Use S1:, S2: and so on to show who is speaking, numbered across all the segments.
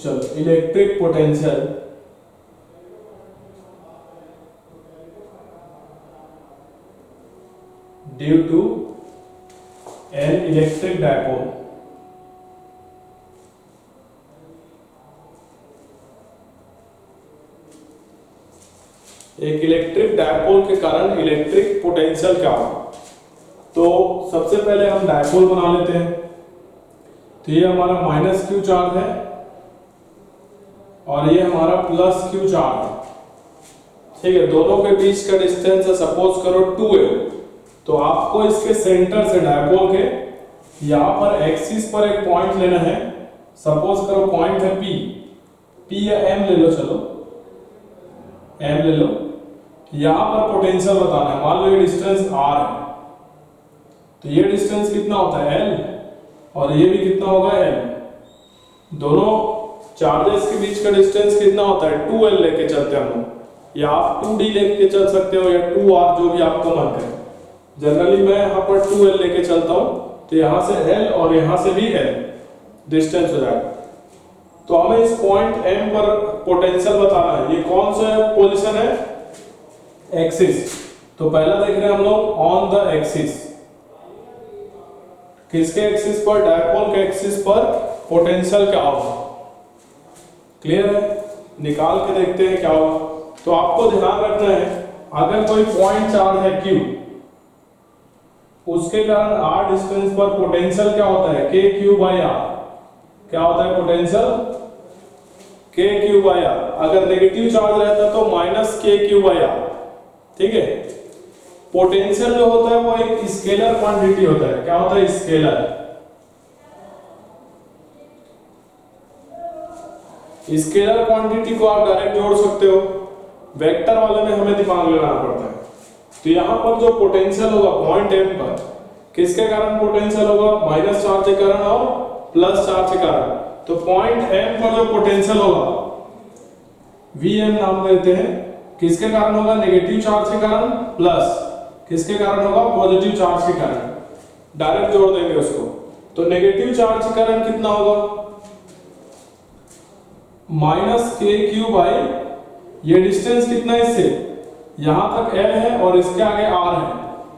S1: चलो electric potential due to an electric dipole. एक electric dipole के कारण इलेक्ट्रिक पोटेंशियल क्या होगा। तो सबसे पहले हम डायपोल बना लेते हैं। तो ये हमारा माइनस क्यू चार्ज है और ये हमारा प्लस क्यू चार्ज है, ठीक है। दोनों के बीच का डिस्टेंस है सपोज करो 2l। तो आपको इसके सेंटर से डायपोल के यहाँ पर एक्सिस पर एक पॉइंट लेना है। सपोज करो पॉइंट है P या M ले लो, चलो M ले लो। यहाँ पर पोटेंशियल बताना है। मान लो ये डिस्टेंस R है, तो ये डिस्टेंस कितना होता है L और ये भी कितना होगा L। दोनों चार्जेस के बीच का डिस्टेंस कितना होता है 2l लेके चलते हैं हम लोग, या आप 2d लेके चल सकते हो या 2r, जो भी आपको मन करे। जनरली मैं यहाँ पर 2l लेके चलता हूँ, तो यहाँ से L और यहाँ से भी L डिस्टेंस हो जाएगा। तो हमें इस पॉइंट M पर पोटेंशियल बताना है। ये कौन सा पोजीशन है, एक्सिस। तो पहला देख रहे हैं हम लोग ऑन द एक्सिस। किसके एक्सिस पर, डायपोल के एक्सिस पर पोटेंशियल क्या होगा। क्लियर है, निकाल के देखते हैं क्या होगा। तो आपको ध्यान रखना है, अगर कोई पॉइंट चार्ज है Q, उसके कारण r डिस्टेंस पर पोटेंशियल क्या होता है KQ/r। क्या होता है पोटेंशियल KQ/r। अगर नेगेटिव चार्ज रहता तो माइनस KQ/r, ठीक है। पोटेंशियल जो होता है वो एक स्केलर क्वांटिटी होता है। क्या होता है, स्केलर। स्केलर क्वांटिटी को आप डायरेक्ट जोड़ सकते हो, वेक्टर वाले में हमें दिमाग लगाना पड़ता है। तो यहाँ पर जो पोटेंशियल होगा पॉइंट M पर, किसके कारण पोटेंशियल होगा, माइनस चार्ज के कारण और प्लस चार्ज के कारण। तो पॉइंट M पर जो पोटेंशियल होगा Vm नाम देते हैं। किसके कारण होगा, नेगेटिव चार्ज के कारण, प्लस किसके कारण होगा, पॉजिटिव चार्ज के कारण। डायरेक्ट जोड़ देंगे उसको। तो नेगेटिव चार्ज के कारण कितना होगा, माइनस KQ/, ये डिस्टेंस कितना है इससे, यहां तक L है और इसके आगे R है।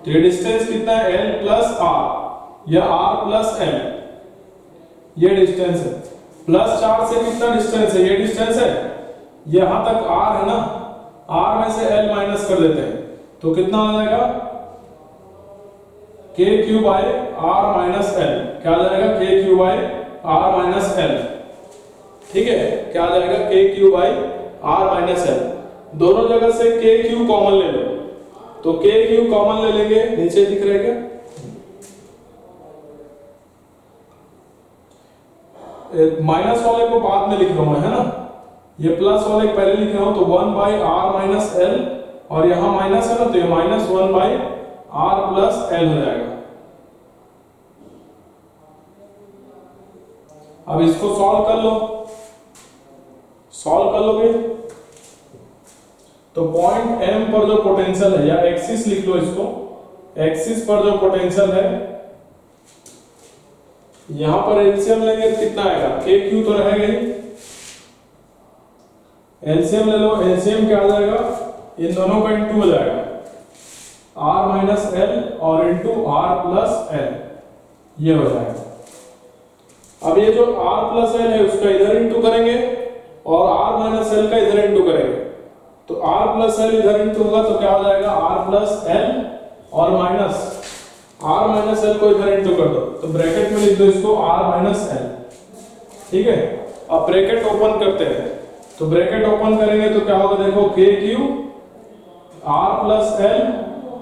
S1: तो ये डिस्टेंस कितना है L प्लस R या R प्लस L, ये डिस्टेंस है। प्लस चार्ज से कितना डिस्टेंस है, ये डिस्टेंस है, यहां तक R है ना, R में से L माइनस कर देते हैं तो कितना आ जाएगा KQ/R माइनस L। क्या आ जाएगा KQ/R माइनस L, ठीक है। क्या आ जाएगा KQ/R माइनस L। दोनों जगह से KQ कॉमन ले लो, तो KQ कॉमन ले लेंगे, नीचे दिख रहा है क्या, माइनस वाले को बाद में लिख रहा हूं, है ना। ये प्लस वाले पहले लिख रहा हूं, तो 1/R माइनस L, और यहां माइनस है ना, तो ये माइनस 1/R प्लस L हो जाएगा। अब इसको सॉल्व कर लो, सॉल्व कर लोगे तो पॉइंट M पर जो पोटेंशियल है, या एक्सिस लिख लो इसको, एक्सिस पर जो पोटेंशियल है, यहां पर एलसीएम लेंगे कितना आएगा, KQ तो रहेगा ही, एलसीएम ले लो। एलसीएम क्या आ जाएगा, इन दोनों का इनटू हो जाएगा, R माइनस L और इनटू R प्लस L, ये हो जाएगा। अब ये जो R प्लस L है उसका इधर इनटू करेंगे और R माइनस L का इधर इनटू करेंगे। तो R प्लस L इधर इनटू होगा तो क्या हो जाएगा, R प्लस L और माइनस R माइनस L को इधर इनटू कर दो, तो ब्रैकेट में लिख दो इसको R माइनस L, ठीक है। अब ब्रैकेट ओपन करते हैं, तो ब्रैकेट ओपन करेंगे तो क्या होगा, देखो KQ R प्लस L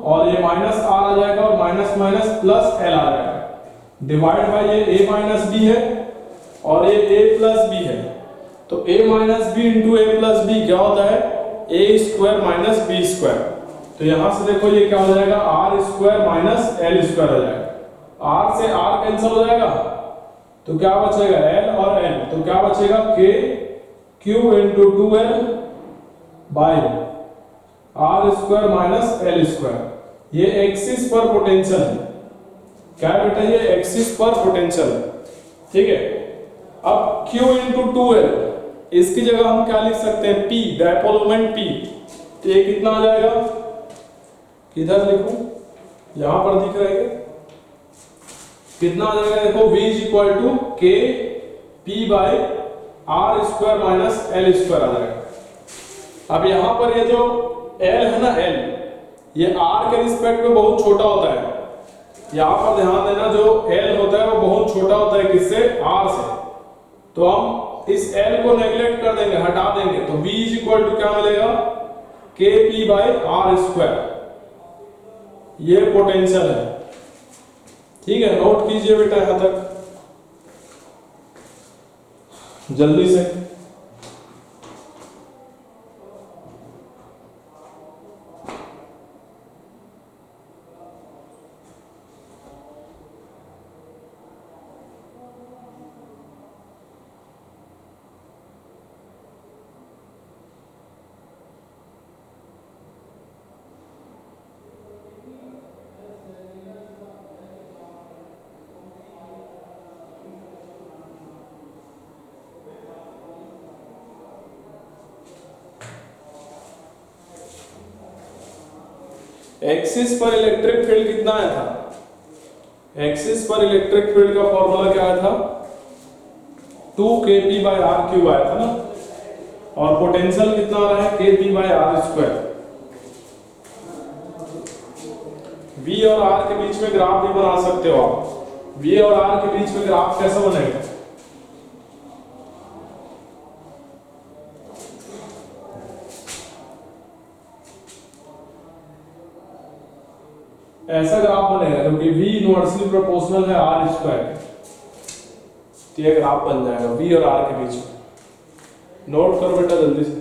S1: और ये माइनस R आ जाएगा और माइनस माइनस प्लस L आ जाएगा, डिवाइड बाय ये A माइनस B है और ये A प्लस B है। तो A minus B into A plus B क्या होता है, A square minus B square. तो यहां से देखो ये क्या हो जाएगा, R square minus L square हो जाएगा। R से R कैंसिल हो जाएगा तो क्या बचेगा, L और L, तो क्या बचेगा KQ into 2L by R square minus L square. ये एक्सिस पर पोटेंशियल है, क्या बेटा, ये एक्सिस पर पोटेंशियल है, ठीक है। अब Q इंटू 2L, इसकी जगह हम क्या लिख सकते हैं, P, डायपोल मोमेंट P। तो ये कितना आ जाएगा, किधर लिखूं, यहां पर दिख रहा है कितना आ जाएगा, देखो V is equal to K P by R square minus L square आ जाएगा। अब यहां पर ये जो L है ना, L ये R के रिस्पेक्ट में बहुत छोटा होता है। यहां पर ध्यान देना, जो L होता है वो बहुत छोटा होता है, किससे, R से। तो हम इस L को नेग्लेक्ट कर देंगे, हटा देंगे, तो V इज इक्वल टू क्या मिलेगा, K P by R square. ये पोटेंशियल है, ठीक है, नोट कीजिए बेटा यहां तक जल्दी से। एक्सिस पर इलेक्ट्रिक फील्ड कितना आया था, एक्सिस पर इलेक्ट्रिक फील्ड का फॉर्मूला क्या आया था, 2kp बाई आर क्यूब आया था ना, और पोटेंशियल कितना आ रहा है, kp by R square. V और R के बीच में ग्राफ भी बना सकते हो आप। V और R के बीच में ग्राफ कैसा बनेगा, ऐसा ग्राफ बनेगा, क्योंकि V इनवर्सली प्रोपोर्शनल है R स्क्वायर। तो ये ग्राफ बन जाएगा V और R के बीच में। नोट करो बेटा जल्दी से।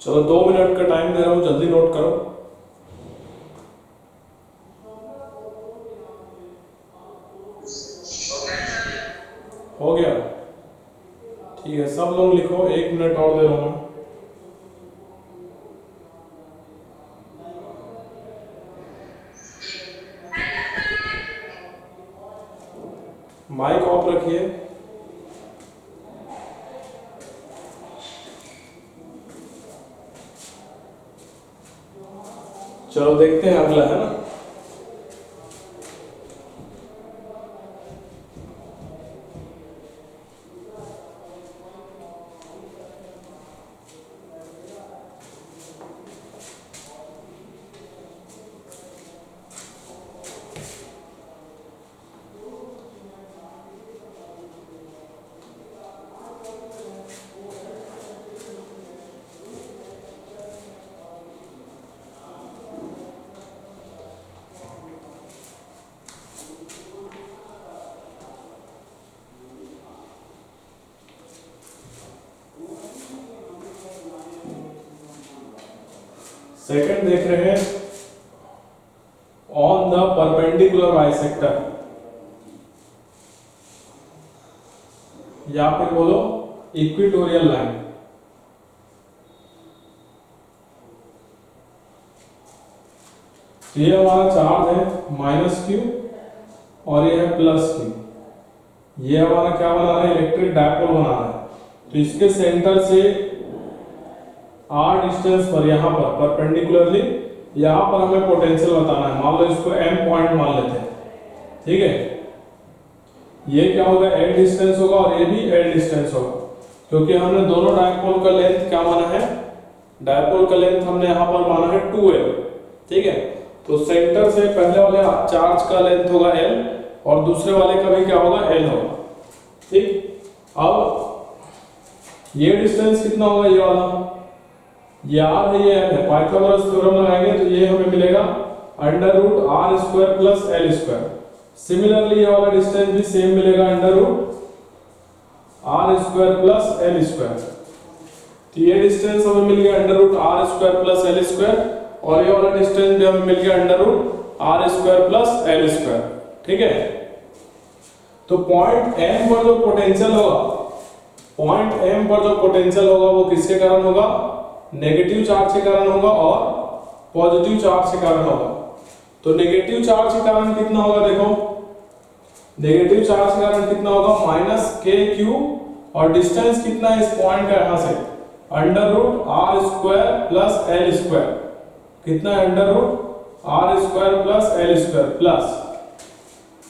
S1: चलो 2 मिनट का टाइम दे रहा हूं, जल्दी नोट करो। हो गया, ठीक है, सब लोग लिखो, 1 मिनट और दे रहा हूं। माइक ऑफ रखिए। चलो देखते हैं अगला, है ना। सेकंड देख रहे हैं, ऑन द परपेंडिकुलर बाइसेक्टर, या फिर बोलो इक्वेटोरियल लाइन। तो ये हमारा चार्ज है माइनस क्यू और ये है प्लस क्यू। ये हमारा क्या बना रहा है, इलेक्ट्रिक डायपोल बना रहा है। तो इसके सेंटर से r डिस्टेंस पर यहाँ पर परपेंडिकुलरली यहाँ पर हमें पोटेंशियल बताना है। मान लो इसको m पॉइंट मान लेते हैं, ठीक है। ये क्या होगा, l डिस्टेंस होगा और ये भी l डिस्टेंस होगा, क्योंकि हमने दोनों डायपोल का लेंथ क्या माना है, डायपोल का लेंथ हमने यहाँ पर माना है 2l, ठीक है। तो सेंटर से पहले वाले चार्ज का लेंथ होगा l और दूसरे वाले का भी क्या होगा, l होगा, ठीक। अब ये डिस्टेंस कितना होगा, ये वाला, ये r है, ये l है। पाइथागोरस थ्योरम लगाएंगे तो ये हमें मिलेगा under root r square plus l square. Similarly ये वाला डिस्टेंस भी सेम मिलेगा, under root r square plus l square. तो ये डिस्टेंस हमें मिल गया under root r square plus l square और ये वाला डिस्टेंस भी हमें मिल गया under root r square plus l square, ठीक है। तो पॉइंट m पर जो पोटेंशियल होगा, पॉइंट m पर जो पोटेंशियल होगा वो किसके कारण होगा, नेगेटिव चार्ज के कारण होगा और पॉजिटिव चार्ज के कारण होगा। तो नेगेटिव चार्ज के कारण कितना होगा, देखो नेगेटिव चार्ज के कारण कितना होगा, माइनस के क्यू और डिस्टेंस कितना है इस पॉइंट का यहां से, under root r square plus l square. कितना है, under root r square plus l square plus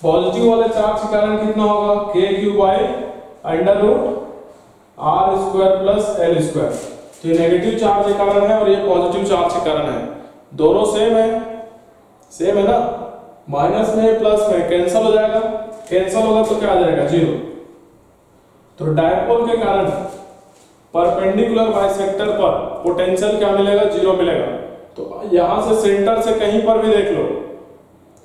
S1: positive वाले चार्ज के कारण कितना होगा, k q by under root r square plus l square. तो ये नेगेटिव चार्ज के कारण है और ये पॉजिटिव चार्ज के कारण है, दोनों सेम है, सेम है ना। माइनस में प्लस में कैंसिल हो जाएगा, कैंसिल होगा तो क्या आ जाएगा, जीरो। तो डायपोल के कारण परपेंडिकुलर बाइसेक्टर पर पोटेंशियल क्या मिलेगा, जीरो मिलेगा। तो यहां से सेंटर से कहीं पर भी देख लो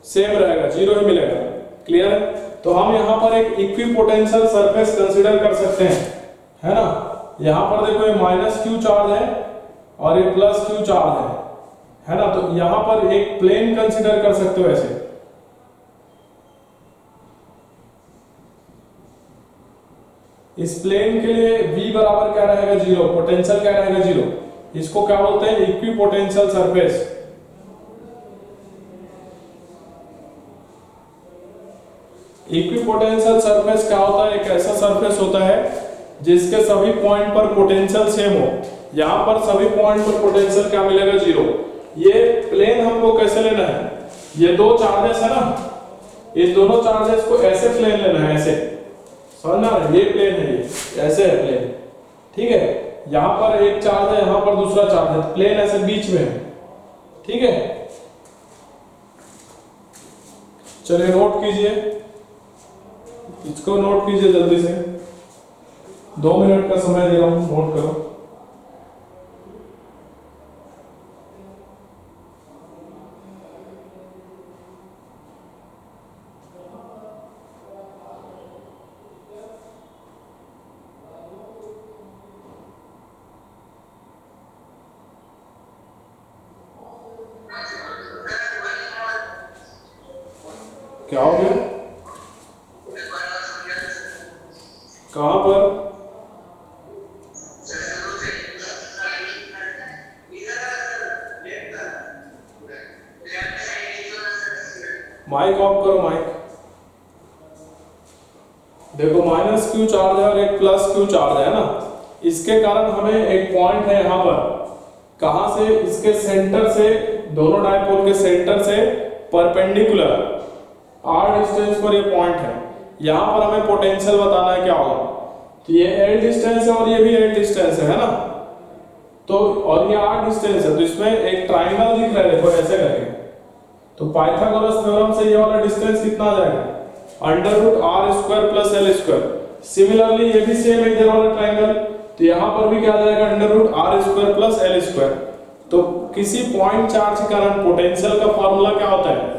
S1: सेम रहेगा, जीरो ही मिलेगा, क्लियर है। तो हम यहाँ पर एक इक्विपोटेंशियल सरफेस कंसीडर कर सकते हैं, है ना। यहाँ पर देखो ये माइनस क्यू चार्ज है और ये प्लस क्यू चार्ज है ना। तो यहाँ पर एक प्लेन कंसीडर कर सकते हो ऐसे। इस प्लेन के लिए v बराबर क्या रहेगा, जीरो, पोटेंशियल क्या रहेगा, जीरो। इसको क्या बोलते हैं, इक्विपोटेंशियल सरफेस। इक्विपोटेंशियल सरफेस क्या होता है, एक ऐसा सरफेस होता है जिसके सभी पॉइंट पर पोटेंशियल सेम हो। यहां पर सभी पॉइंट पर पोटेंशियल क्या मिलेगा, जीरो। ये प्लेन हमको कैसे लेना है, ये दो चार्जेस है ना, इस दोनों चार्जेस को ऐसे प्लेन लेना है, ऐसे समझना, ये प्लेन है, ये ऐसे है प्लेन, ठीक है। यहां पर एक चार्ज है, यहां पर दूसरा चार्ज है, प्लेन ऐसे बीच में है, ठीक है। चलिए नोट कीजिए, इसको नोट कीजिए जल्दी से, 2 मिनट का समय दे रहा हूं, नोट करो। क्या हो गया, कहां पर, माइक ऑफ करो, माइक। देखो माइनस क्यू चार्ज है और एक प्लस क्यू चार्ज है ना, इसके कारण हमें एक पॉइंट है यहां पर, कहां से, इसके सेंटर से, दोनों डायपोल के सेंटर से परपेंडिकुलर r डिस्टेंस पर ये पॉइंट है। यहां पर हमें पोटेंशियल बताना है क्या होगा। तो ये l डिस्टेंस है और ये भी l डिस्टेंस है ना। तो और ये r डिस्टेंस है, तो इसमें एक ट्रायंगल दिख रहा है, देखो ऐसे करके। तो पाइथागोरस थ्योरम से ये वाला डिस्टेंस कितना आ जाएगा, under root r square plus l square. Similarly ये भी सेम है इधर वाला ट्रायंगल, तो यहां पर भी क्या आ जाएगा, under root r square plus l square. तो किसी पॉइंट चार्ज के कारण पोटेंशियल का फार्मूला क्या होता है,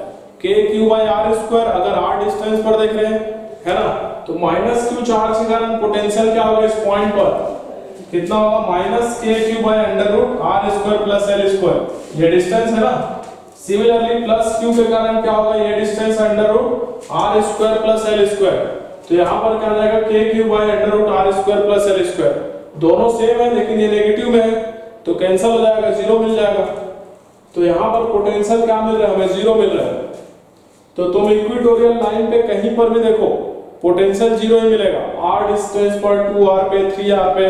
S1: के क्यू बाई आर स्क्वायर। अगर r डिस्टेंस पर देख रहे हैं, है ना, तो माइनस क्यू चार्ज के कारण पोटेंशियल क्या होगा इस पॉइंट पर, कितना होगा, minus k q by under root r square plus l square. ये डिस्टेंस है ना। सिमिलरली प्लस क्यू के कारण क्या होगा, ये distance under root r square plus l square. तो यहां पर क्या आ जाएगा, k q by under root r square plus l square. दोनों सेम है लेकिन ये नेगेटिव में है, तो कैंसिल हो जाएगा, जीरो मिल जाएगा, तो यहाँ पर पोटेंशियल क्या मिल रहा है, हमें 0 मिल रहा है। तो तुम इक्वेटोरियल लाइन पे कहीं पर भी देखो पोटेंशियल 0 ही मिलेगा। r डिस्टेंस पर 2r पे 3r पे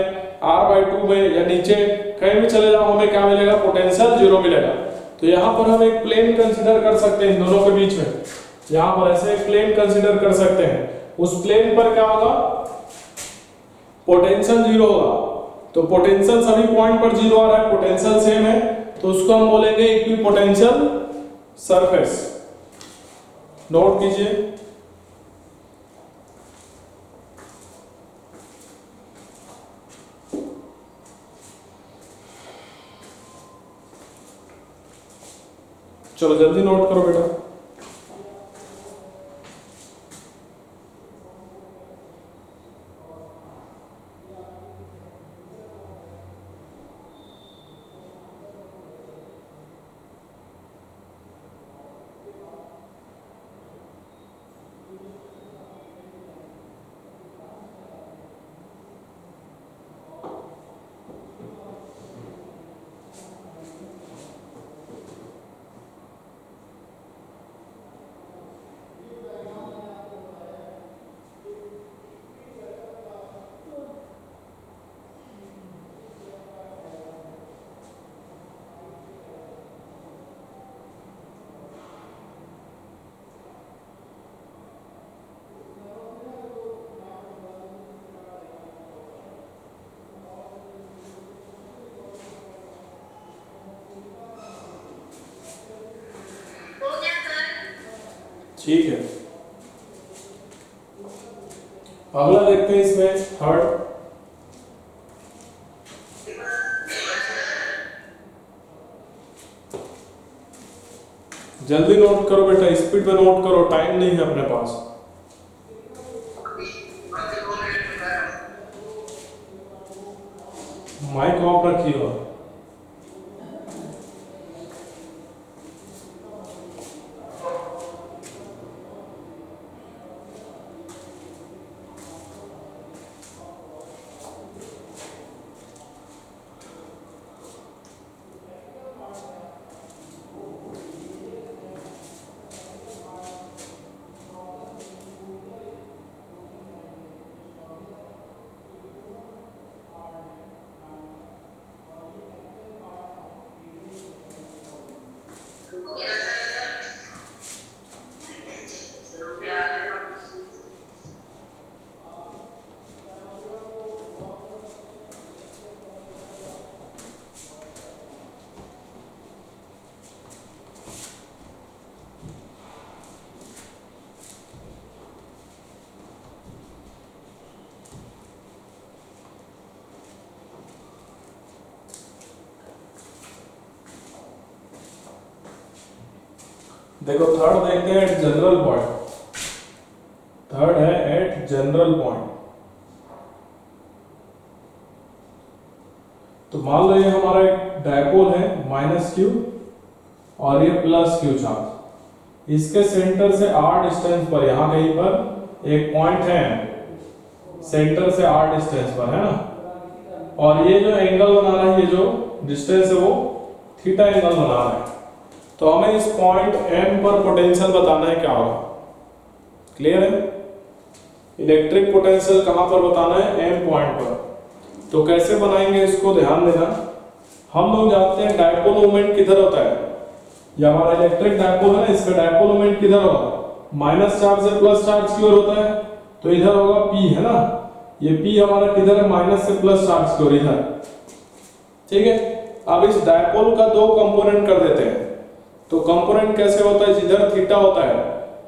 S1: r/2 में या नीचे कहीं भी चले जाओ हमें क्या मिलेगा, पोटेंशियल 0 मिलेगा। तो यहाँ पर हम एक प्लेन कंसीडर कर सकते हैं इन दोनों के बीच में, यहाँ पर ऐसे एक प्लेन कंसीडर कर सकते हैं। उस प्लेन पर क्या होगा, पोटेंशियल 0 होगा। तो पोटेंशियल सभी पॉइंट पर 0 आ रहा है, पोटेंशियल सेम है, तो उसको हम बोलेंगे इक्विपोटेंशियल सरफेस। नोट कीजिए। चलो जल्दी नोट करो बेटा। ठीक है, अगला देखते हैं इसमें थर्ड। जल्दी नोट करो बेटा, स्पीड में नोट करो, टाइम नहीं है अपने पास। माइक ऑफ रखिएगा। देखो थर्ड देखते हैं एट जनरल पॉइंट। थर्ड है एट जनरल पॉइंट। तो मान लो ये हमारा एक डायपोल है -q और ये +q चार्ज। इसके सेंटर से r डिस्टेंस पर यहां कहीं पर एक पॉइंट है, सेंटर से r डिस्टेंस पर, है ना। और ये जो एंगल बना रहा है, ये जो डिस्टेंस है वो थीटा एंगल बना रहा है। तो हमें इस पॉइंट M पर पोटेंशियल बताना है क्या होगा। क्लियर है? इलेक्ट्रिक पोटेंशियल कहां पर बताना है, M पॉइंट पर। तो कैसे बनाएंगे इसको ध्यान देना। हम लोग जानते हैं डायपोल मोमेंट किधर होता है, ये हमारा इलेक्ट्रिक डायपोल है ना, इसका डायपोल मोमेंट किधर होगा, माइनस चार्ज से प्लस चार्ज की ओर होता है। तो इधर होगा P, है ना। ये P हमारा किधर है, माइनस से प्लस चार्ज की ओर, इधर। ठीक है। अब इस डायपोल का दो कंपोनेंट कर देते हैं। तो कंपोनेंट कैसे होता है, जिधर थीटा होता है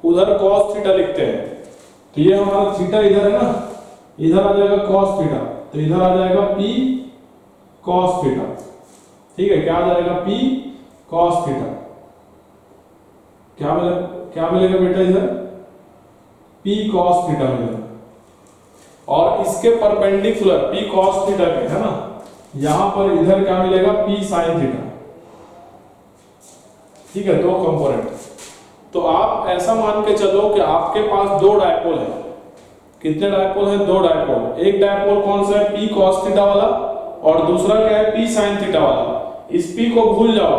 S1: उधर cos थीटा लिखते हैं। तो ये हमारा थीटा इधर है ना, इधर आ जाएगा cos थीटा, तो इधर आ जाएगा P cos थीटा। ठीक है, क्या आ जाएगा, P cos थीटा। क्या मिलेगा बेटा, इधर P cos थीटा मिलेगा। और इसके परपेंडिकुलर P cos थीटा के, है ना, यहां पर इधर क्या मिलेगा, P sin थीटा। ठीक है, दो कंपोनेंट। तो आप ऐसा मान के चलो कि आपके पास दो डायपोल है। कितने डायपोल है, दो डायपोल। एक डायपोल कौन सा है, P cos थीटा वाला, और दूसरा क्या है, P sin थीटा वाला। इस P को भूल जाओ,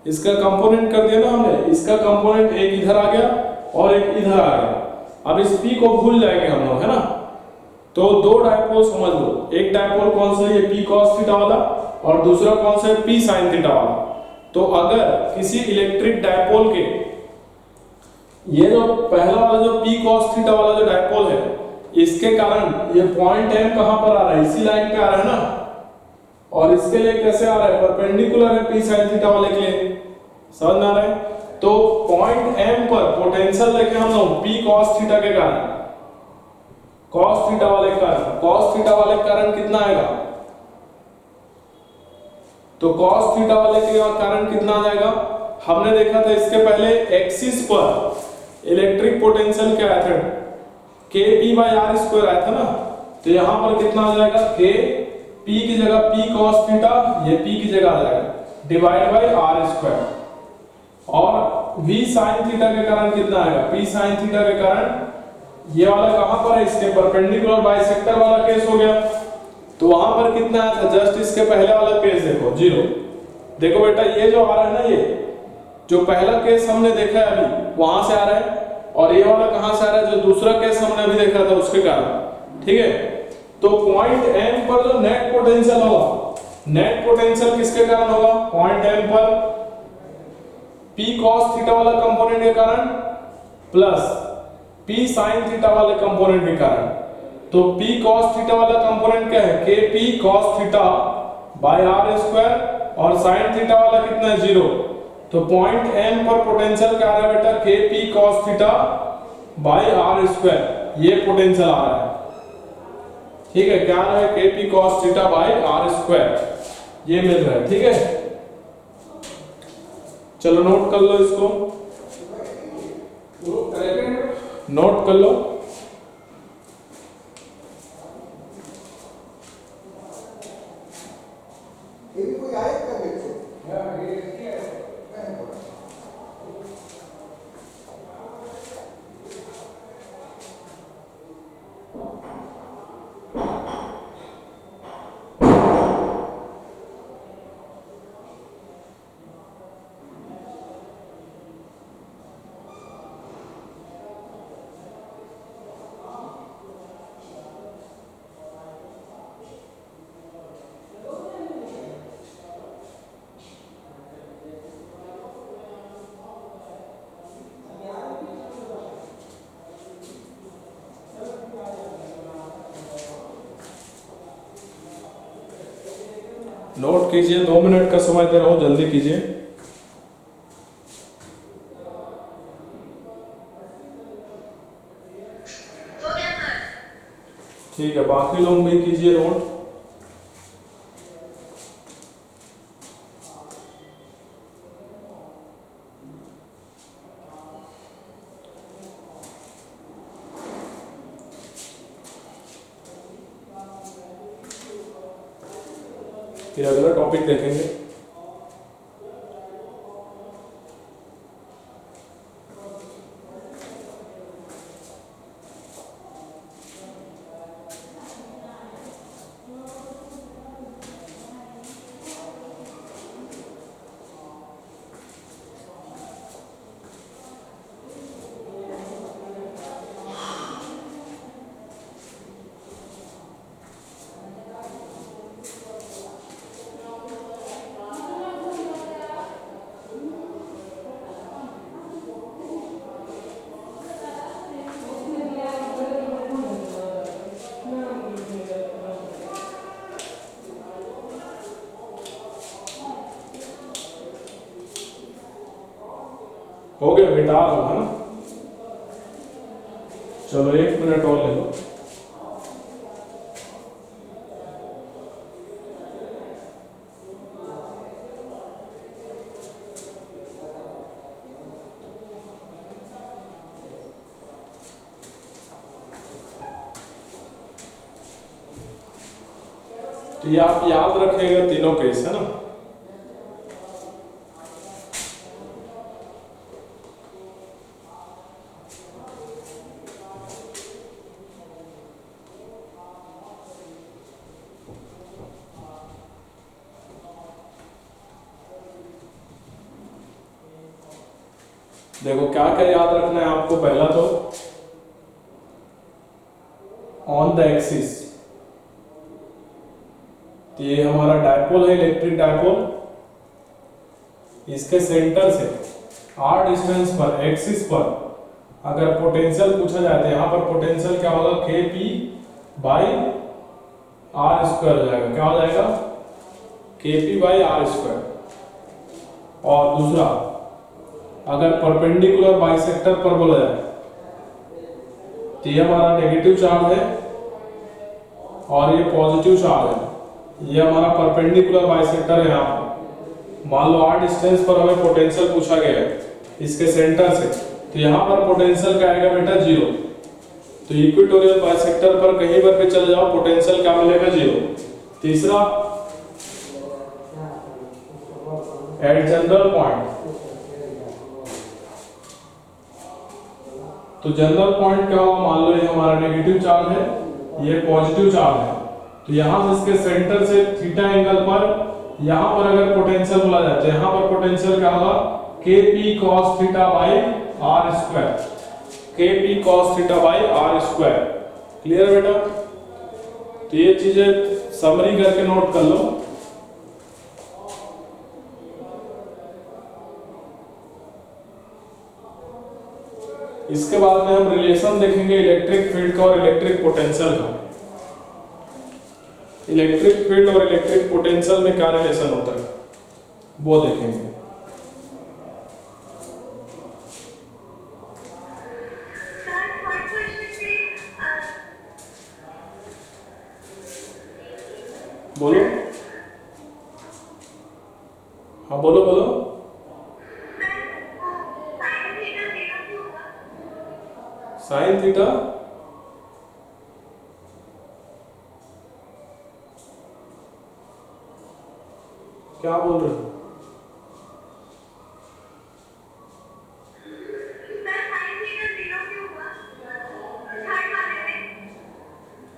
S1: इसका कंपोनेंट कर दिया ना हमने, इसका कंपोनेंट एक इधर आ गया और एक इधर आ गया। अब इस P को भूल जाएंगे हम लोग, है ना। तो दो डायपोल समझ लो, एक डायपोल कौन सा है, ये P cos थीटा वाला, और दूसरा कौन सा है, P sin थीटा वाला। तो अगर किसी इलेक्ट्रिक डायपोल के ये जो पहला वाला जो P cos थीटा वाला जो डायपोल है, इसके कारण ये पॉइंट M कहां पर आ रहा है, इसी लाइन पे आ रहा है ना, और इसके लिए कैसे आ रहा है, परपेंडिकुलर है P sin थीटा वाले के लिए, समझ में आ रहा है। तो पॉइंट M पर पोटेंशियल लेके हम लोग P cos थीटा के कारण, cos थीटा वाले के कारण, cos थीटा वाले के कारण कितना आएगा, तो cos थीटा वाले के कारण कितना आ जाएगा, हमने देखा था इसके पहले एक्सिस पर इलेक्ट्रिक पोटेंशियल क्या आया था, kp/r² आया था ना। तो यहां पर कितना आ जाएगा, k p की जगह p cos थीटा, ये p की जगह आ जाएगा डिवाइड बाय r², और v sin थीटा के कारण कितना आएगा, p sin थीटा के कारण, ये वाला कहां पर है, इसके परपेंडिकुलर बाइसेक्टर वाला केस हो गया। तो वहां पर कितना आया था, जस्ट इसके पहले वाला केस देखो 0। देखो बेटा ये जो आ रहा है ना, ये जो पहला केस हमने देखा है अभी वहां से आ रहा है, और ये वाला कहां से आ रहा है, जो दूसरा केस हमने अभी देखा था उसके कारण, ठीक है। तो पॉइंट M पर जो नेट पोटेंशियल होगा, नेट पोटेंशियल किसके कारण होगा, पॉइंट M पर P cos थीटा वाला कंपोनेंट के कारण प्लस P sin थीटा वाले कंपोनेंट के कारण। तो P cos थीटा वाला कंपोनेंट क्या है, kp cos theta by r², और sin थीटा वाला कितना है, 0। तो पॉइंट M पर पोटेंशियल क्या आ रहा है बेटा, kp cos theta by r², ये पोटेंशियल आ रहा है, ठीक है। क्या आ रहा है, kp cos theta by r², ये मिल रहा है, ठीक है। चलो नोट कर लो इसको, नोट कर लो। नोट कीजिए, 2 मिनट का समय दे रहा हूं, जल्दी कीजिए। ठीक है, बाकी लोग भी कीजिए नोट। फिर अगला टॉपिक देखेंगे। हो गया बेटा, है ना। चलो 1 मिनट और ले लो। तो ये आप याद रखिएगा, तीनों केस है ना। देखो क्या क्या याद रखना है आपको, पहला तो ऑन द एक्सिस, तो ये हमारा डायपोल है, इलेक्ट्रिक डायपोल, इसके सेंटर से r डिस्टेंस पर एक्सिस पर अगर पोटेंशियल पूछा जाए तो यहाँ पर पोटेंशियल क्या होगा, kp बाई r स्क्वायर हो जाएगा। क्या हो जाएगा, kp बाई r स्क्वायर। और दूसरा, अगर परपेंडिकुलर बाइसेक्टर पर बोला जाए तो ये हमारा नेगेटिव चार्ज है और ये पॉजिटिव चार्ज है। ये हमारा परपेंडिकुलर बाइसेक्टर है। यहाँ पर मान लो r डिस्टेंस पर हमें पोटेंशियल पूछा गया है इसके सेंटर से, तो यहाँ पर पोटेंशियल क्या आएगा बेटा, जीरो। तो इक्वेटोरियल बाइसेक्टर पर कहीं पर भी चले जाओ, पोटेंशियल क्या मिलेगा, जीरो। तीसरा, एट जनरल पॉइंट, तो जनरल पॉइंट क्या होगा, मान लो ये हमारा नेगेटिव चार्ज है, ये पॉजिटिव चार्ज है, तो यहां से इसके सेंटर से थीटा एंगल पर यहां पर अगर पोटेंशियल बोला जाए तो यहां पर पोटेंशियल क्या होगा, kp cos theta by r square, kp cos theta by r square. Clear बेटा? तो ये चीजें समरी करके नोट कर लो। इसके बाद में हम रिलेशन देखेंगे इलेक्ट्रिक फील्ड का और इलेक्ट्रिक पोटेंशियल का। इलेक्ट्रिक फील्ड और इलेक्ट्रिक पोटेंशियल में क्या रिलेशन होता है वो देखेंगे। बोलो, हाँ बोलो बोलो। साइन थीटा क्या बोल रहे हो?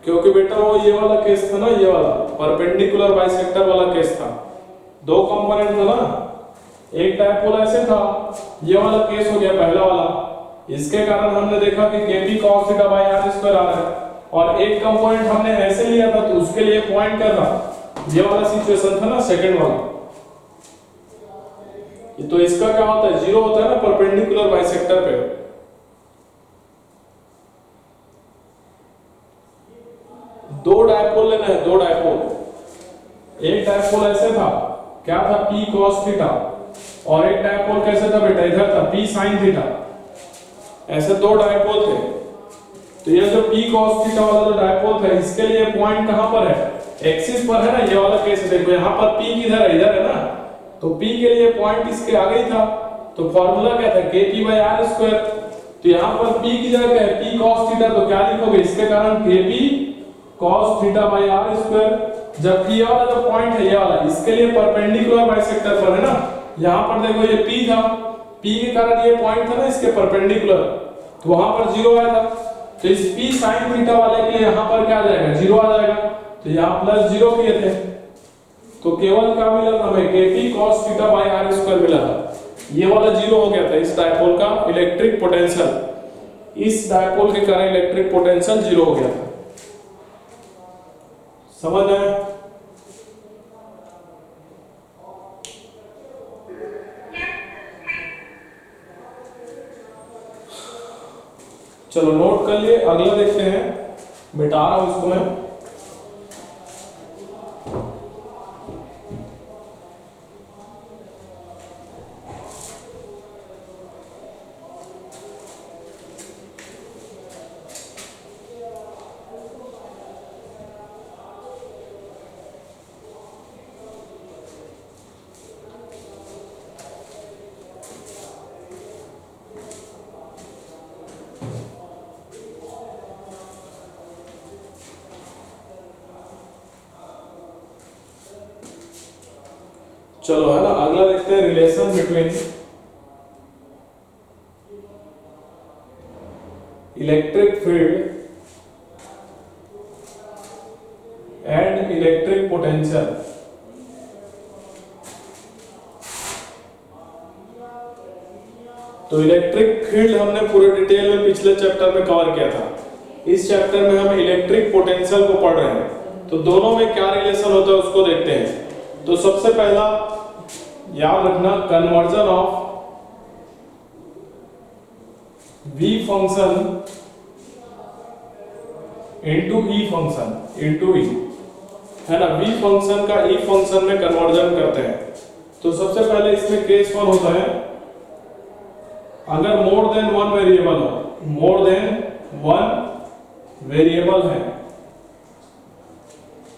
S1: क्योंकि बेटा वो ये वाला केस था ना, ये वाला परपेंडिकुलर बाइसेक्टर वाला केस था, दो कंपोनेंट था ना, एक डायपोल ऐसे था, ये वाला केस हो गया पहला वाला। इसके कारण हमने देखा कि kp cos theta by r square आ रहा है, और एक कंपोनेंट हमने ऐसे लिया था तो उसके लिए पॉइंट कर रहा, ये वाला सिचुएशन था ना सेकंड वाला। तो इसका क्या होता है, जीरो होता है ना परपेंडिकुलर बाइसेक्टर पे। दो डायपोल लेना है, दो डायपोल। एक डायपोल ऐसे था, क्या था, p cos थीटा, और एक डायपोल कैसे था बेटा, इधर था p sin थीटा। ऐसे दो डायपोल थे, तो ये जो p cos थीटा वाला जो डायपोल था, इसके लिए पॉइंट कहां पर है, एक्सिस पर है ना। ये वाला केस देखो, यहाँ पर p किधर है, इधर है ना, तो p के लिए पॉइंट इसके आगे ही था, तो फॉर्मूला क्या था, kp बाई r स्क्वायर। तो यहाँ पर p की जगह क्या है, p cos थीटा, तो क्या लिखोगे, इसके कारण kp cos theta by r square. जबकि ये वाला जो पॉइंट है, ये वाला, इसके लिए परपेंडिकुलर बाइसेक्टर पर है ना, यहाँ पर देखो ये p था, p के कारण ये पॉइंट था ना इसके परपेंडिकुलर, तो वहां पर जीरो आया था। तो इस p sin थीटा वाले के लिए यहाँ पर क्या आ जाएगा, जीरो आ जाएगा, तो यहाँ प्लस जीरो किए थे, तो केवल क्या मिला था हमें, kp cos theta by r square मिला था। ये वाला जीरो हो गया था इस डायपोल का इलेक्ट्रिक पोटेंशियल, इस डायपोल के कारण इलेक्ट्रिक पोटेंशियल जीरो हो गया था। समझ आए? चलो नोट कर लिए, अगला देखते हैं, मिटा रहा हूं इसको मैं। चलो है ना, अगला देखते हैं relation between electric field and electric potential. तो इलेक्ट्रिक फील्ड हमने पूरे डिटेल में पिछले चैप्टर में कवर किया था। इस चैप्टर में हम इलेक्ट्रिक पोटेंशियल को पढ़ रहे हैं, तो दोनों में क्या रिलेशन होता है उसको देखते हैं। तो सबसे पहला याद रखना, conversion of v function into e function into e, है ना। v फंक्शन का e फंक्शन में कन्वर्जन करते हैं। तो सबसे पहले इसमें केस 1 होता है, अगर मोर देन वन वेरिएबल हो, मोर देन वन वेरिएबल है,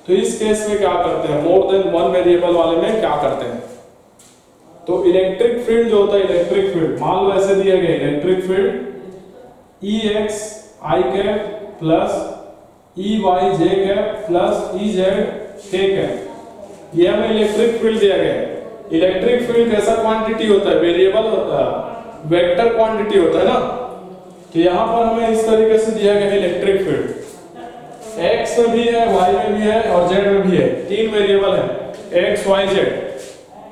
S1: तो इस केस में क्या करते हैं, मोर देन वन वेरिएबल वाले में क्या करते हैं। तो इलेक्ट्रिक फील्ड जो होता है, इलेक्ट्रिक फील्ड मान लो ऐसे दिया गया, electric field Ex I cap plus Ey j cap plus Ez k cap, ये हमें इलेक्ट्रिक फील्ड दिया गया है। इलेक्ट्रिक फील्ड कैसा क्वांटिटी होता है, वेरिएबल होता है, वेक्टर क्वांटिटी होता है ना। तो यहाँ पर हमें इस तरीके से दिया गया है इलेक्ट्रिक फील्ड, x में भी है, y में भी है और z में भी है, तीन वेरिएबल है x y z।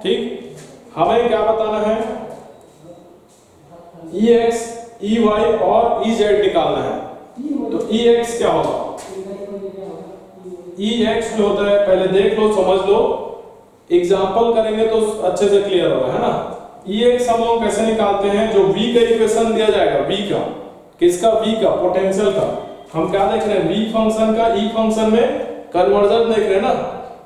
S1: ठीक, हमें क्या बताना है, Ex Ey और Ez निकालना है। तो Ex क्या होगा, Ex जो होता है पहले देख लो, समझ लो, एग्जाम्पल करेंगे तो अच्छे से क्लियर होगा, है ना। Ex हम लोग कैसे निकालते हैं, जो v का इक्वेशन दिया जाएगा, v का, किसका, v का पोटेंशियल का, हम क्या देख रहे हैं, v फंक्शन का e फंक्शन में कन्वर्जन देख रहे हैं ना।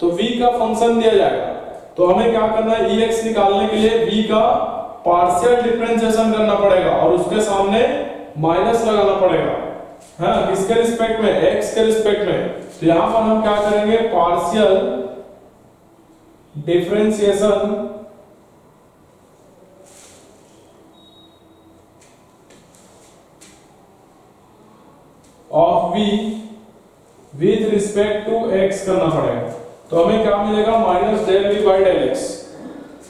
S1: तो v का फंक्शन दिया जाएगा, तो हमें क्या करना है, Ex निकालने के लिए v का पार्शियल डिफरेंशिएशन करना पड़ेगा और उसके सामने माइनस लगाना पड़ेगा, हाँ, किसके रिस्पेक्ट में, x के रिस्पेक्ट में। तो यहां पर हम क्या करेंगे, partial differentiation of v with respect to x करना पड़ेगा। तो हमें क्या मिलेगा, minus del v by del x।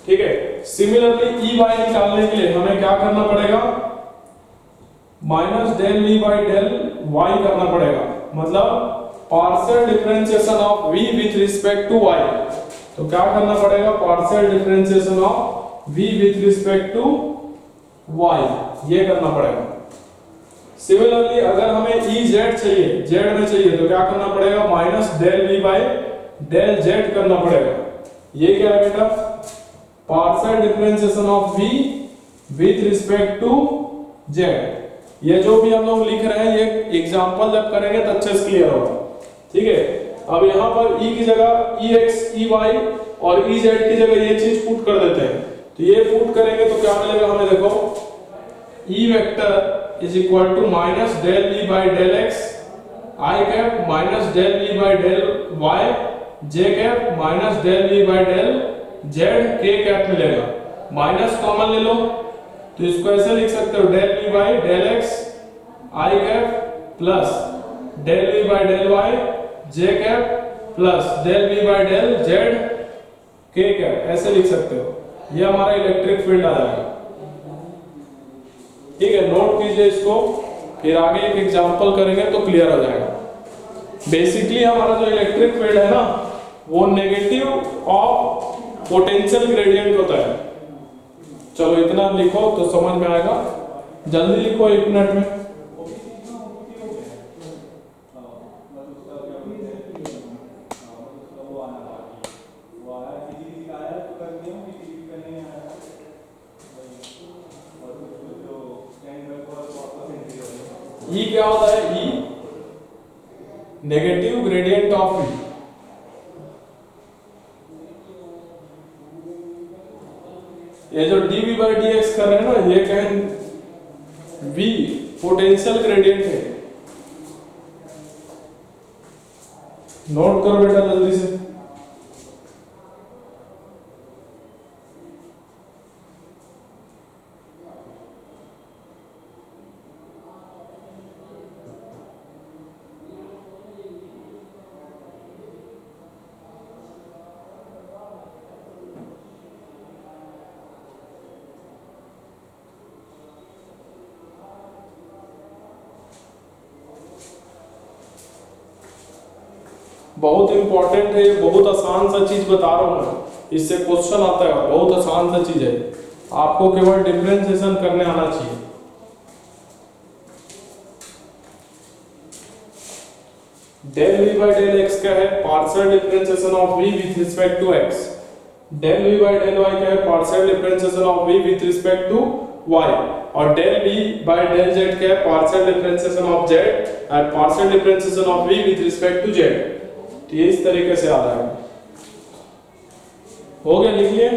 S1: ठीक है, सिमिलरली Ey निकालने के लिए हमें क्या करना पड़ेगा, minus del v by del y करना पड़ेगा, मतलब partial differentiation of v with respect to y। तो क्या करना पड़ेगा, partial differentiation of v with respect to y, ये करना पड़ेगा। सिमिलरली अगर हमें Ez चाहिए, z में चाहिए, तो क्या करना पड़ेगा, minus del v by del z करना पड़ेगा। ये क्या है बेटा, partial differentiation of v with respect to z। ये जो भी हम लोग लिख रहे हैं, ये एग्जांपल जब करेंगे तो अच्छे से क्लियर होगा। ठीक है, अब यहाँ पर e की जगह Ex Ey और Ez की जगह ये चीज पुट कर देते हैं। तो ये पुट करेंगे तो क्या मिलेगा हमें, देखो, E vector is equal to minus del v by del x I cap minus del v by del y j cap minus del v by del z k cap मिलेगा। माइनस कॉमन ले लो, तो इसको ऐसे लिख सकते हो, del v by del x I cap plus del v by del y j cap plus del v by del z k cap, ऐसे लिख सकते हो। ये हमारा इलेक्ट्रिक फील्ड आ जाएगा। ठीक है, नोट कीजिए इसको, फिर आगे एक एग्जांपल करेंगे तो क्लियर हो जाएगा। बेसिकली हमारा जो इलेक्ट्रिक फील्ड है ना, वो नेगेटिव ऑफ पोटेंशियल ग्रेडियंट होता है। चलो इतना लिखो तो समझ में आएगा, जल्दी लिखो 1 मिनट में। E क्या होता है, E negative gradient of V। ये जो dv by dx कर रहे हैं ना, ये क्या है, V पोटेंशियल ग्रेडियंट है। नोट करो बेटा जल्दी से। बहुत इंपॉर्टेंट है, बहुत आसान सा चीज बता रहा हूं मैं, इससे क्वेश्चन आता है, बहुत आसान सा चीज है। आपको केवल डिफरेंशिएशन करने आना चाहिए। Del v by del x क्या है? Partial differentiation of v with respect to x। Del v by del y क्या है? Partial differentiation of v with respect to y। और del v by del z क्या है? Partial differentiation of z and partial differentiation of v with respect to z। तो ये इस तरीके से आ रहा है। हो गया, लिख लिए।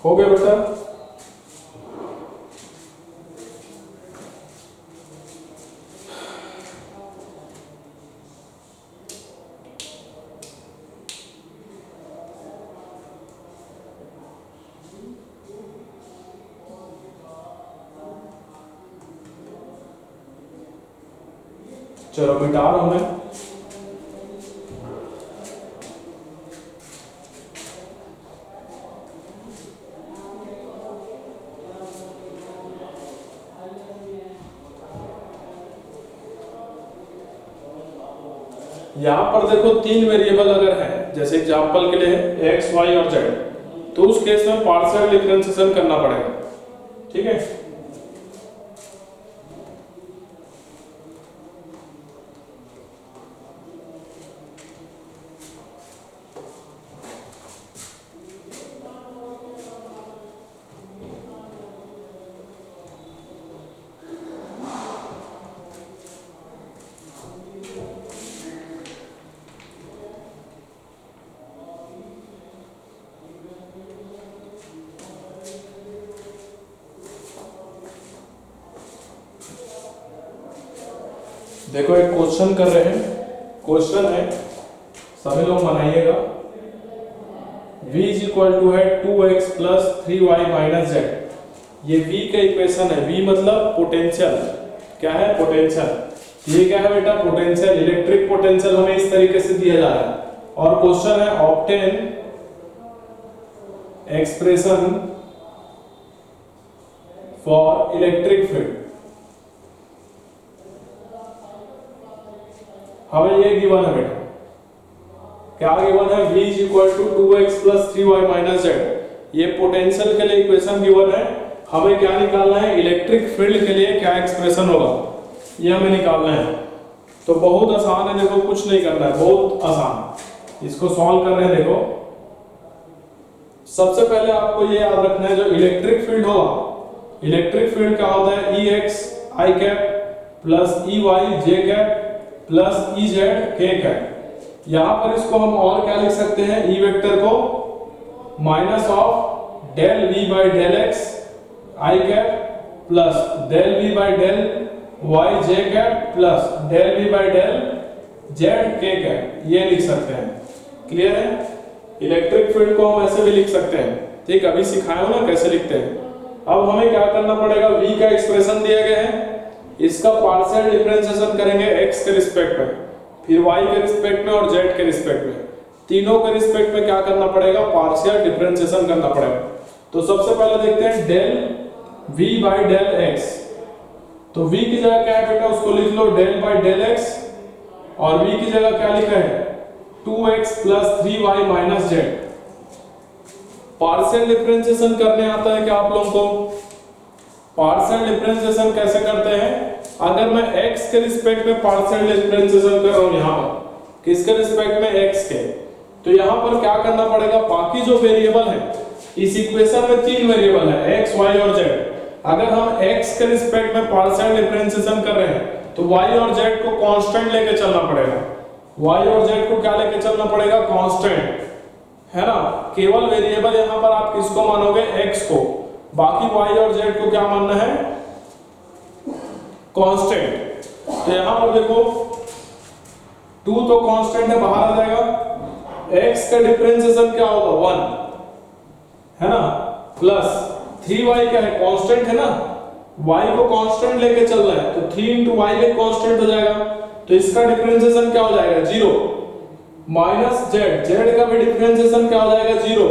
S1: हो गया बेटा। चलो मिटा रहा हूं मैं। यहां पर देखो तीन वेरिएबल अगर है, जैसे एग्जांपल के लिए x, y और z, तो उस केस में पार्शियल डिफरेंशिएशन करना पड़ेगा। ठीक है, देखो एक क्वेश्चन कर रहे हैं। क्वेश्चन है, सभी लोग बनाइएगा। v इज इक्वल टू है 2x plus 3y minus z। ये v का इक्वेशन है। v मतलब पोटेंशियल। क्या है? पोटेंशियल। ये क्या है बेटा? पोटेंशियल, इलेक्ट्रिक पोटेंशियल हमें इस तरीके से दिया जा रहा है। और क्वेश्चन है obtain expression for electric field. हमें ये गिवन है बेटा। क्या गिवन है? v is equal to 2x plus 3y minus z। ये पोटेंशियल के लिए इक्वेशन गिवन है। हमें क्या निकालना है? इलेक्ट्रिक फील्ड के लिए क्या एक्सप्रेशन होगा, ये हमें निकालना है। तो बहुत आसान है, देखो कुछ नहीं करना है, बहुत आसान। इसको सॉल्व कर रहे हैं। देखो सबसे पहले आपको ये याद रखना है, जो इलेक्ट्रिक फील्ड होगा, इलेक्ट्रिक फील्ड क्या होता है? Ex i cap plus Ey j cap plus Ez k cap. यहां पर इसको हम और क्या लिख सकते हैं? E वेक्टर को minus of del v by del x i cap plus del v by del y j cap plus del v by del z k cap. ये लिख सकते हैं। क्लियर है? इलेक्ट्रिक फील्ड को हम ऐसे भी लिख सकते हैं। ठीक, अभी सिखाया हूं ना कैसे लिखते हैं। अब हमें क्या करना पड़ेगा? v का एक्सप्रेशन दिया गया है, इसका पार्शियल डिफरेंशिएशन करेंगे x के रिस्पेक्ट में, फिर y के रिस्पेक्ट में और z के रिस्पेक्ट में। तीनों के रिस्पेक्ट में क्या करना पड़ेगा? पार्शियल डिफरेंशिएशन करना पड़ेगा। तो सबसे पहले देखते हैं del v by del x। तो v की जगह क्या है बेटा? उसको लिख लो डेल बाई डेल x, और v की जगह क्या लिखा है? 2x plus 3y minus z। Partial differentiation करने आता है क्या आप लोगों को? पार्शियल डिफरेंशिएशन कैसे करते हैं? अगर मैं x के रिस्पेक्ट में पार्शियल डिफरेंशिएशन कर रहा हूं, यहां पर किसके रिस्पेक्ट में? x के। तो यहां पर क्या करना पड़ेगा? बाकी जो वेरिएबल है, इस इक्वेशन में तीन वेरिएबल है x, y और z। अगर हम x के रिस्पेक्ट में पार्शियल डिफरेंशिएशन कर रहे हैं तो y और z को कांस्टेंट लेके चलना पड़ेगा। y और z को क्या लेके चलना पड़ेगा? कांस्टेंट, है ना। केवल वेरिएबल यहां पर आप किसको मानोगे? x को। बाकी y और z को क्या मानना है? कांस्टेंट। तो यहां पर देखो 2 तो कांस्टेंट है, बाहर आ जाएगा। x का डिफरेंशिएशन क्या होगा? 1, है ना, प्लस 3y क्या है? कांस्टेंट है ना, y को कांस्टेंट लेके चल रहा है, तो 3 * y एक कांस्टेंट हो जाएगा। तो इसका डिफरेंशिएशन क्या हो जाएगा? 0, माइनस z का भी डिफरेंशिएशन क्या हो जाएगा? 0,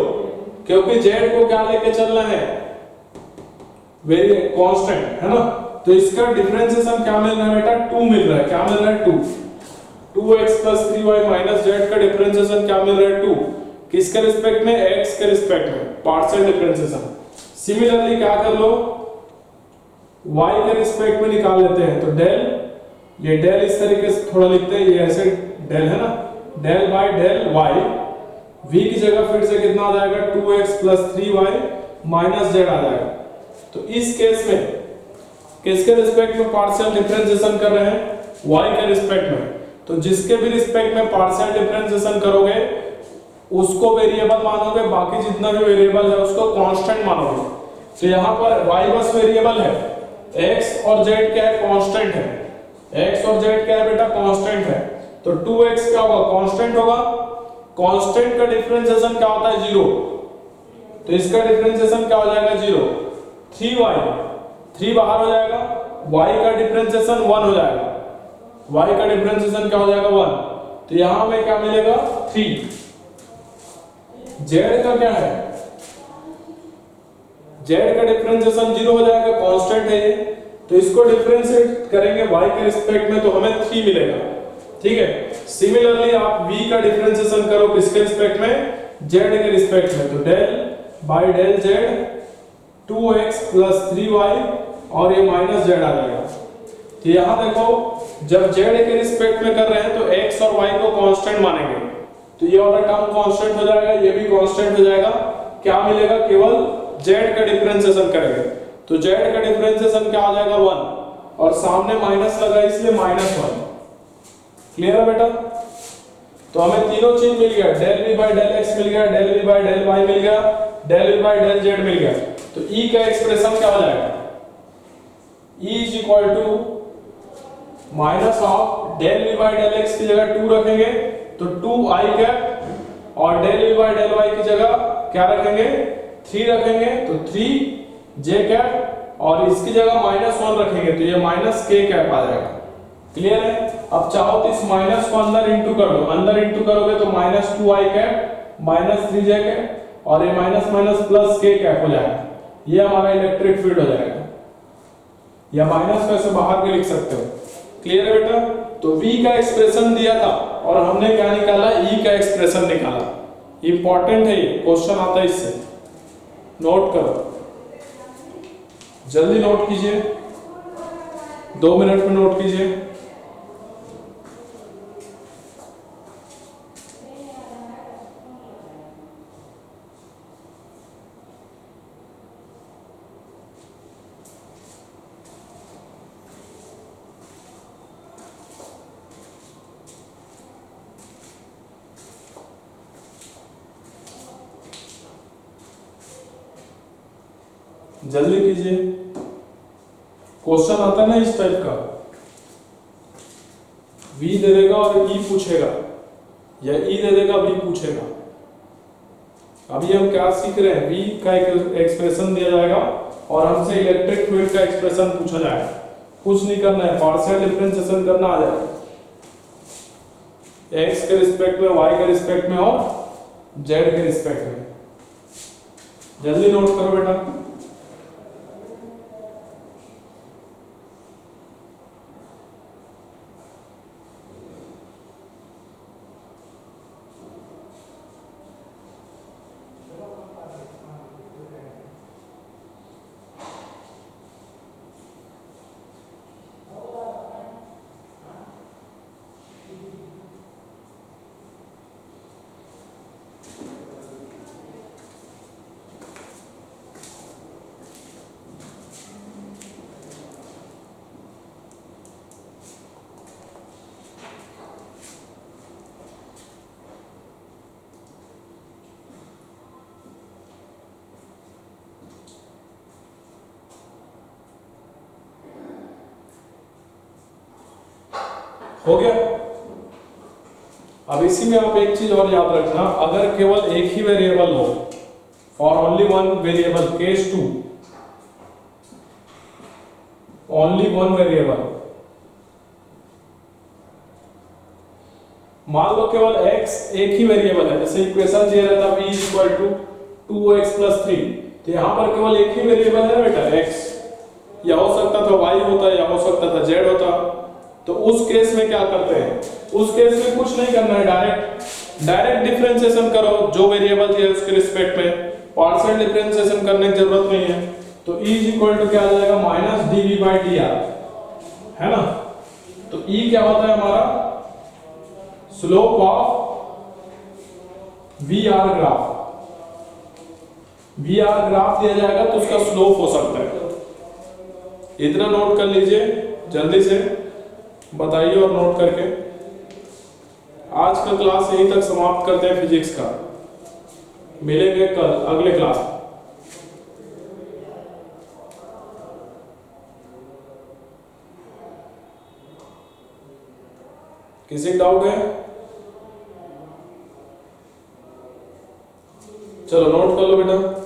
S1: क्योंकि z को क्या लेके चलना है? वेरी कांस्टेंट, है ना। तो इसका डिफरेंशिएशन क्या मिल रहा है बेटा, 2 मिल रहा है। क्या मिल रहा है, 2। 2x + 3y - z का डिफरेंशिएशन क्या मिल रहा है, 2। किसके रिस्पेक्ट में, x के रिस्पेक्ट में, पार्शियल डिफरेंशिएशन। सिमिलरली क्या कर लो, y के रिस्पेक्ट में निकाल लेते हैं। तो डेल, ये डेल इस तरीके से थोड़ा लिखते हैं, ये ऐसे डेल है ना, del by del y, v की जगह फिर से कितना आ जाएगा, 2x + 3y - z आ जाएगा। तो इस केस में किसके रिस्पेक्ट में पार्शियल डिफरेंशिएशन कर रहे हैं, y के रिस्पेक्ट में। तो जिसके भी रिस्पेक्ट में पार्शियल डिफरेंशिएशन करोगे उसको वेरिएबल मानोगे, बाकी जितना भी वेरिएबल है उसको कांस्टेंट मानोगे। तो यहाँ पर y बस वेरिएबल है, x और z क्या है, कांस्टेंट है। x और z क्या है बेटा, कांस्टेंट है। तो 2x क्या होगा, कांस्टेंट होगा। कांस्टेंट का डिफरेंशिएशन क्या होता है, 0। तो इसका डिफरेंशिएशन क्या हो जाएगा, 0। 3y, 3 बाहर हो जाएगा, y का डिफरेंशिएशन 1 हो जाएगा। y का डिफरेंशिएशन क्या हो जाएगा, 1। तो यहां में क्या मिलेगा, 3। z का क्या है, z का डिफरेंशिएशन 0 हो जाएगा, कांस्टेंट है ये। तो इसको डिफरेंशिएट करेंगे y के रिस्पेक्ट में तो हमें 3 मिलेगा। ठीक है। सिमिलरली आप v का डिफरेंशिएशन करो किसके रिस्पेक्ट में, z के रिस्पेक्ट में। तो del by del z 2x + 3y और ये -z आ जाएगा। तो यहां देखो, जब z के रिस्पेक्ट में कर रहे हैं तो x और y को कांस्टेंट मानेंगे, तो ये वाला टर्म कांस्टेंट हो जाएगा, ये भी कांस्टेंट हो जाएगा। क्या मिलेगा, केवल z का डिफरेंशिएशन करेंगे। तो z का डिफरेंशिएशन क्या आ जाएगा, 1, और सामने माइनस लगा इसलिए -1। क्लियर है बेटा। तो हमें तीनों चीज मिल गया, del v by del x मिल गया, del v by del y मिल गया, del v by del z मिल गया। तो e का एक्सप्रेशन क्या हो जाएगा, e = minus of del v by del x की जगह 2 रखेंगे तो 2i कैप, और del v by del y की जगह क्या रखेंगे, 3 रखेंगे तो 3j कैप, और इसकी जगह -1 रखेंगे तो ये -k कैप आ जाएगा। क्लियर है। अब चाहो तो इस माइनस को अंदर इंटू कर दो, अंदर इंटू करोगे तो -2i कैप -3j कैप, और ये minus minus plus k cap हो जाएगा। ये हमारा इलेक्ट्रिक फील्ड हो जाएगा, या माइनस को ऐसे बाहर भी लिख सकते हो। क्लियर है बेटा। तो v का एक्सप्रेशन दिया था और हमने क्या निकाला, e का एक्सप्रेशन निकाला। इंपॉर्टेंट है, ये क्वेश्चन आता है इससे, नोट करो, जल्दी नोट कीजिए, 2 मिनट में नोट कीजिए। जल्दी कीजिए, क्वेश्चन आता है ना इस टाइप का, v दे देगा और e पूछेगा, या e दे देगा v पूछेगा। अभी हम क्या सीख रहे हैं, v का एक एक्सप्रेशन दिया जाएगा और हमसे इलेक्ट्रिक फील्ड का एक्सप्रेशन पूछा जाएगा। कुछ नहीं करना है, पार्शियल डिफरेंशिएशन करना आ जाएगा, x के रिस्पेक्ट में, y के रिस्पेक्ट में और z के रिस्पेक्ट में। जल्दी नोट करो बेटा। हो गया। अब इसी में आप एक चीज और याद रखना, अगर केवल एक ही वेरिएबल हो, for only one variable, case 2, only one variable, मान लो केवल x एक ही वेरिएबल है, जैसे इक्वेशन दिया रहता v = 2x + 3, तो यहां पर केवल एक ही वेरिएबल है बेटा x, या हो सकता था y होता z होता। तो उस केस में क्या करते हैं, उस केस में कुछ नहीं करना है, डायरेक्ट डिफरेंशिएशन करो जो वेरिएबल है उसके रिस्पेक्ट में, पार्शियल डिफरेंशिएशन करने की जरूरत नहीं है। तो E = क्या आ जाएगा माइनस dv/dr, है ना। तो E क्या होता है हमारा slope of VR graph, VR graph दिया जाएगा तो उसका स्लोप हो सकता है। इतना नोट कर लीजिए, जल्दी से बताइए और नोट करके। आज का क्लास यहीं तक समाप्त करते हैं फिजिक्स का, मिलेंगे कल अगले क्लास में। किसी डाउट है? चलो नोट कर लो बेटा।